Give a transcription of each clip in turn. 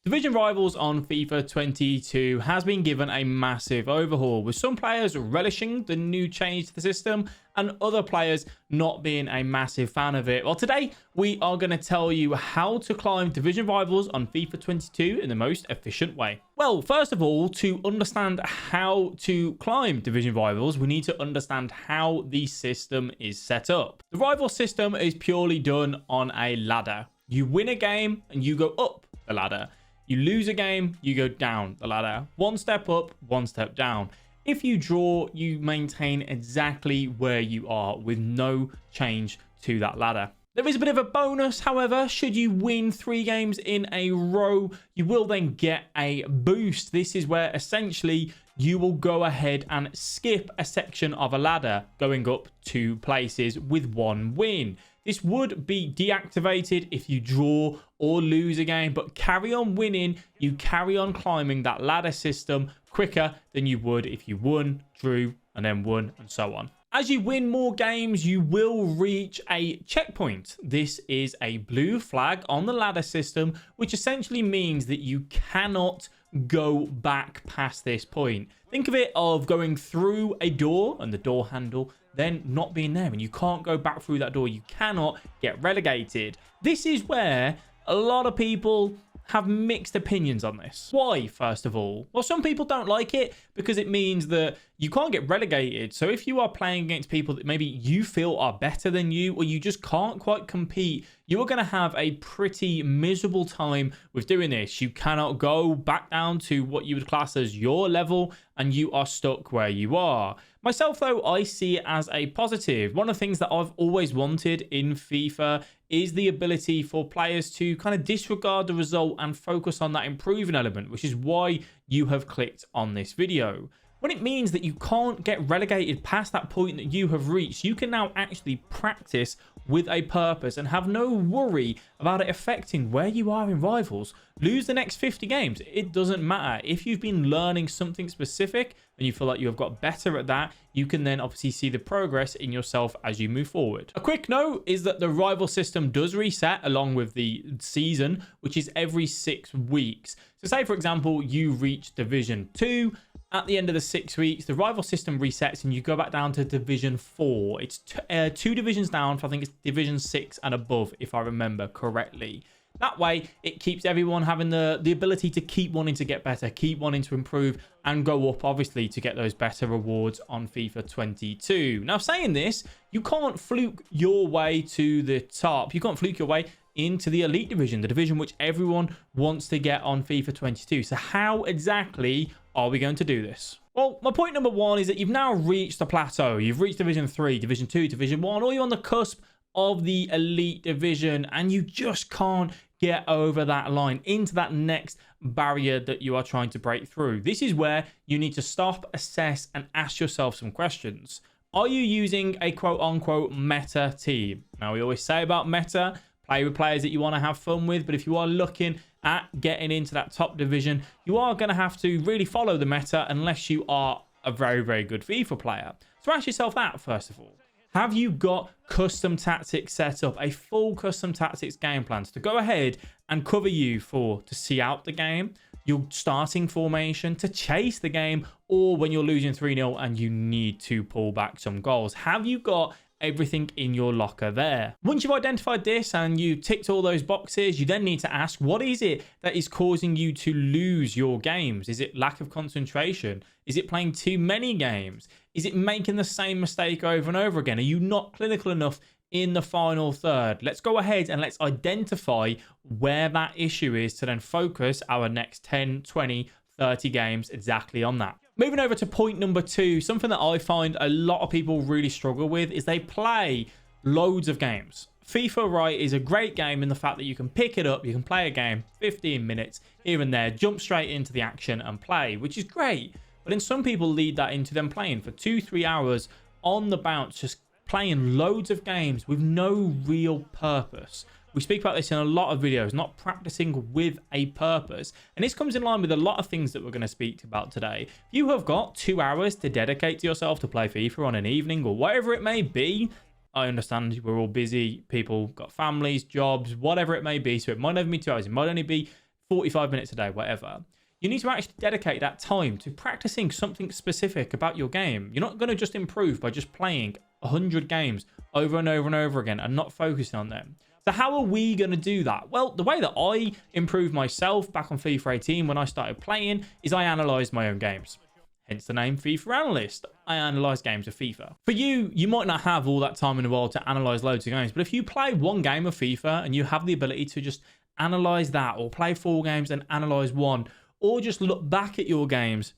Division Rivals on FIFA 22 has been given a massive overhaul, with some players relishing the new change to the system and other players not being a massive fan of it. Well, today we are going to tell you how to climb Division Rivals on FIFA 22 in the most efficient way. Well, first of all, to understand how to climb Division Rivals, we need to understand how the system is set up. The rival system is purely done on a ladder. You win a game and you go up the ladder. You lose a game, you go down the ladder. One step up, one step down. If you draw, you maintain exactly where you are with no change to that ladder. There is a bit of a bonus, however. Should you win 3 games in a row, you will then get a boost. This is where essentially you will go ahead and skip a section of a ladder, going up 2 places with 1 win. This would be deactivated if you draw or lose a game, but carry on winning. You carry on climbing that ladder system quicker than you would if you won, drew, and then won, and so on. As you win more games, you will reach a checkpoint. This is a blue flag on the ladder system, which essentially means that you cannot go back past this point. Think of it of going through a door and the door handle then not being there, and you can't go back through that door. You cannot get relegated. This is where a lot of people have mixed opinions on this. Why, first of all? Well, some people don't like it because it means that you can't get relegated. So if you are playing against people that maybe you feel are better than you, or you just can't quite compete, you are going to have a pretty miserable time with doing this. You cannot go back down to what you would class as your level, and you are stuck where you are. Myself, though, I see it as a positive. One of the things that I've always wanted in FIFA is the ability for players to kind of disregard the result and focus on that improving element, which is why you have clicked on this video. When it means that you can't get relegated past that point that you have reached, you can now actually practice with a purpose and have no worry about it affecting where you are in Rivals. Lose the next 50 games, it doesn't matter. If you've been learning something specific and you feel like you have got better at that, you can then obviously see the progress in yourself as you move forward. A quick note is that the rival system does reset along with the season, which is every 6 weeks. So say, for example, you reach Division 2. At the end of the 6 weeks, the rival system resets and you go back down to Division 4. It's 2 divisions down, I think it's Division 6 and above, if I remember correctly. That way, it keeps everyone having the ability to keep wanting to get better, keep wanting to improve, and go up, obviously, to get those better rewards on FIFA 22. Now, saying this, you can't fluke your way to the top. You can't fluke your way into the elite division, the division which everyone wants to get on FIFA 22. So how exactly are we going to do this? Well, my point number 1 is that you've now reached the plateau. You've reached Division 3, Division 2, Division 1, or you're on the cusp of the elite division, and you just can't get over that line into that next barrier that you are trying to break through. This is where you need to stop, assess, and ask yourself some questions. Are you using a quote-unquote meta team? Now, we always say about meta, play with players that you want to have fun with, but if you are looking at getting into that top division, you are going to have to really follow the meta unless you are a very, very good FIFA player. So ask yourself that, first of all. Have you got custom tactics set up, a full custom tactics game plan to go ahead and cover you to see out the game, your starting formation, to chase the game, or when you're losing 3-0 and you need to pull back some goals? Have you got everything in your locker there? Once you've identified this and you ticked all those boxes, you then need to ask, what is it that is causing you to lose your games? Is it lack of concentration? Is it playing too many games? Is it making the same mistake over and over again? Are you not clinical enough in the final third? Let's go ahead and let's identify where that issue is to then focus our next 10, 20, 30 games exactly on that. Moving over to point number 2, something that I find a lot of people really struggle with is they play loads of games. FIFA, right, is a great game in the fact that you can pick it up, you can play a game, 15 minutes here and there, jump straight into the action and play, which is great. But then some people lead that into them playing for 2-3 hours on the bounce, just playing loads of games with no real purpose. We speak about this in a lot of videos, not practicing with a purpose. And this comes in line with a lot of things that we're going to speak about today. If you have got 2 hours to dedicate to yourself to play FIFA on an evening or whatever it may be, I understand we're all busy. People got families, jobs, whatever it may be. So it might only be 2 hours. It might only be 45 minutes a day, whatever. You need to actually dedicate that time to practicing something specific about your game. You're not going to just improve by just playing 100 games over and over and over again and not focusing on them. So how are we going to do that? Well, the way that I improved myself back on FIFA 18 when I started playing is I analysed my own games. Hence the name FIFA Analyst. I analyse games of FIFA. For you, you might not have all that time in the world to analyse loads of games, but if you play one game of FIFA and you have the ability to just analyse that, or play 4 games and analyse one, or just look back at your games,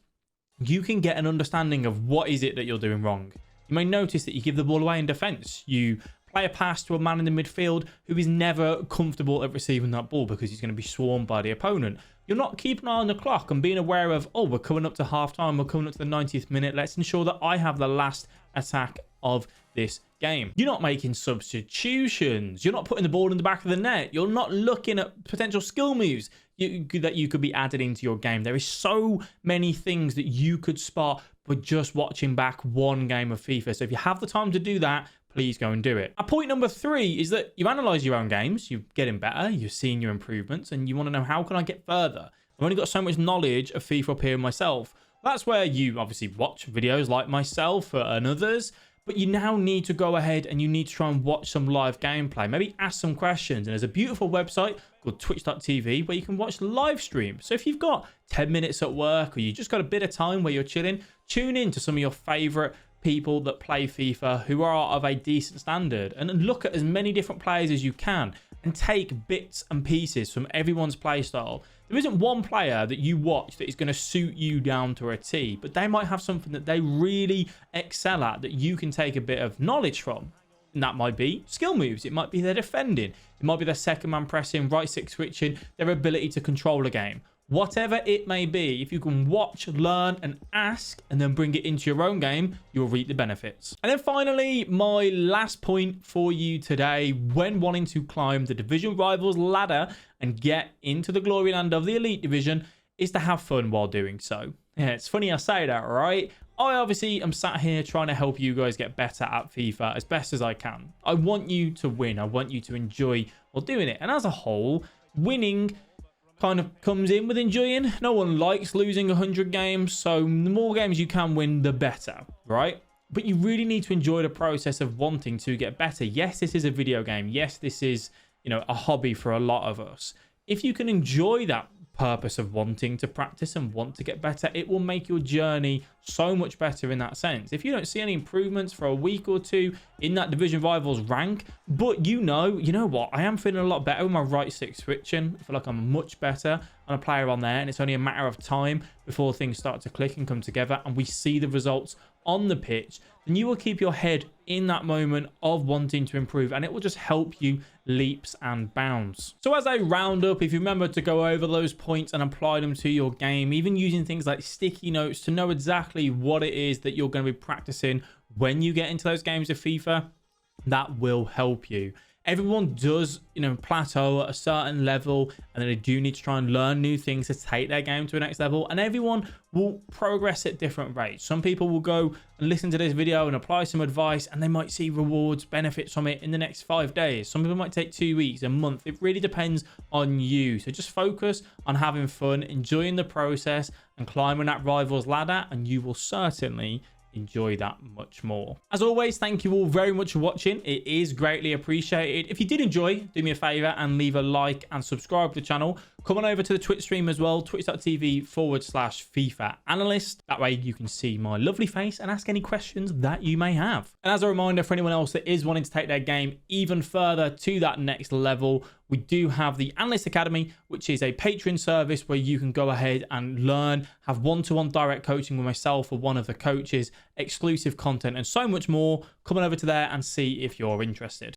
you can get an understanding of what is it that you're doing wrong. You may notice that you give the ball away in defence. You play a pass to a man in the midfield who is never comfortable at receiving that ball because he's going to be swarmed by the opponent. You're not keeping an eye on the clock and being aware of, oh, we're coming up to half time, we're coming up to the 90th minute. Let's ensure that I have the last attack of this game. You're not making substitutions. You're not putting the ball in the back of the net. You're not looking at potential skill moves that you could be added into your game. There is so many things that you could spot by just watching back one game of FIFA. So if you have the time to do that, please go and do it. Point number 3 is that you analyze your own games, you're getting better, you're seeing your improvements, and you want to know, how can I get further? I've only got so much knowledge of FIFA up here myself. That's where you obviously watch videos like myself and others, but you now need to go ahead and you need to try and watch some live gameplay. Maybe ask some questions. And there's a beautiful website called twitch.tv where you can watch live streams. So if you've got 10 minutes at work, or you just got a bit of time where you're chilling, tune in to some of your favorite people that play FIFA who are of a decent standard, and look at as many different players as you can and take bits and pieces from everyone's play style. There isn't one player that you watch that is going to suit you down to a T, but they might have something that they really excel at that you can take a bit of knowledge from. And that might be skill moves. It might be their defending. It might be their second man pressing, right stick switching, their ability to control a game. Whatever it may be, if you can watch, learn, and ask, and then bring it into your own game, you'll reap the benefits. And then finally, my last point for you today, when wanting to climb the division rivals ladder and get into the glory land of the elite division, is to have fun while doing so. Yeah, it's funny I say that, right? I obviously am sat here trying to help you guys get better at FIFA as best as I can. I want you to win. I want you to enjoy while doing it. And as a whole, winning kind of comes in with enjoying. No one likes losing 100 games, so the more games you can win, the better, right? But you really need to enjoy the process of wanting to get better. Yes, this is a video game. Yes, this is, you know, a hobby for a lot of us. If you can enjoy that purpose of wanting to practice and want to get better, it will make your journey so much better in that sense. If you don't see any improvements for a week or two in that division rivals rank, but you know what, I am feeling a lot better with my right stick switching. I feel like I'm much better on a player on there, and it's only a matter of time before things start to click and come together and we see the results on the pitch, then you will keep your head in that moment of wanting to improve, and it will just help you leaps and bounds. So as I round up, if you remember to go over those points and apply them to your game, even using things like sticky notes to know exactly what it is that you're going to be practicing when you get into those games of FIFA, that will help you. Everyone does, plateau at a certain level, and then they do need to try and learn new things to take their game to the next level, and everyone will progress at different rates. Some people will go and listen to this video and apply some advice, and they might see rewards, benefits from it in the next 5 days. Some people might take 2 weeks, a month. It really depends on you. So just focus on having fun, enjoying the process, and climbing that rivals ladder, and you will certainly enjoy that much more. As always, thank you all very much for watching. It is greatly appreciated. If you did enjoy, do me a favor and leave a like and subscribe to the channel. Come on over to the Twitch stream as well, twitch.tv/FIFA Analyst. That way you can see my lovely face and ask any questions that you may have. And as a reminder for anyone else that is wanting to take their game even further to that next level, we do have the Analyst Academy, which is a Patreon service where you can go ahead and learn, have one-to-one direct coaching with myself or one of the coaches, exclusive content, and so much more. Come on over to there and see if you're interested.